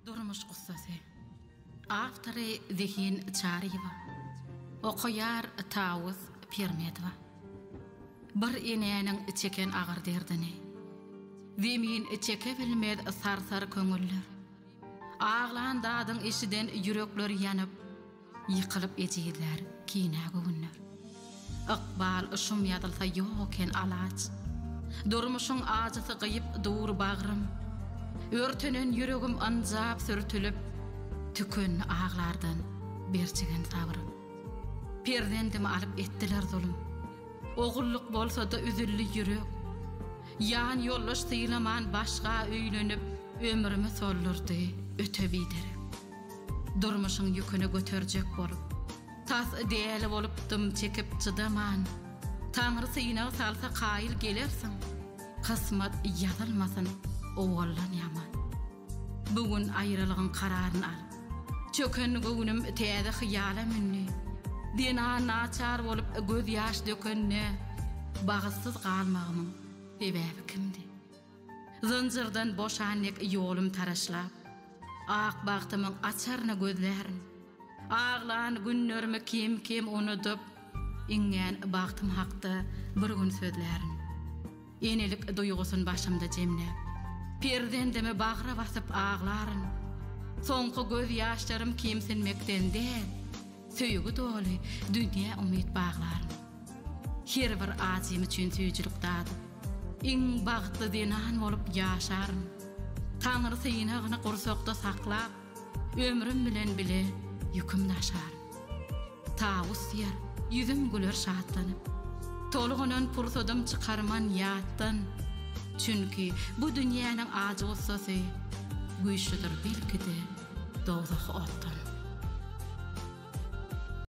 Durmuş qıssası. Avtori Zihin Çariyeva. Okuyar Tavuz Pirmedova. Bir inenin çeken ağır derdini. Zemin çeke bilmez sarsar köngüller. Ağlan dadın işiden yürekler yanıp, yıkılıp eceydiler kina günler. Iqbal şum yadılsa yokken alaç. Durmuşun acısı qıyıp dur bağrım. Örtünen yüregim anzap sürtülüp, tükün ağlardan berçigen sabrım. Perdendimi alıp ettiler zulüm. Oğulluk bolsa da üzüllü yürek. Yan yollaş sıylaman başka öýlenip, ömrümü sollurdu öte bidere. Durmuşun yükünü götürjek bolup, tas deli bolup dım çekip çıdaman. Tanrı sıynağı salsa qayıl gelersin. Kısmet yazılmasın oğullan yaman. Bugün ayrılığın kararını al. Çöken göğünüm täze hıyala münni. Dina naçar bolup göz yaş dökenne. Bağıssız qalmağımın sebebi kimdi? Zıncırdan boşannek yolum taraşlap. Ak bağtımın açarına gözlerin. Ağlan günlerimi kim unutup. İngen bağtım haqda bir gün sözlerin. Enelik duygusun başımda cemle. Perdendeme bağıra basıp ağların. Sonku göz yaşlarım kimsinmekten değil. Söýgü dolu dünya umit bağların. Her bir azim üçün söýjülük dadı. İň bagtly dinan bolup yaşarın. Tanrı sıynagyny gursakda saklap, ömrüm bilen bile yüküm daşarın. Tawus yer, yüzüm güler şatlanyp. Tolgunan pursadım çıkarman ýatdan. Çünkü bu dünýäniň ajy gussasy güýçlidir belki de dozak otdan.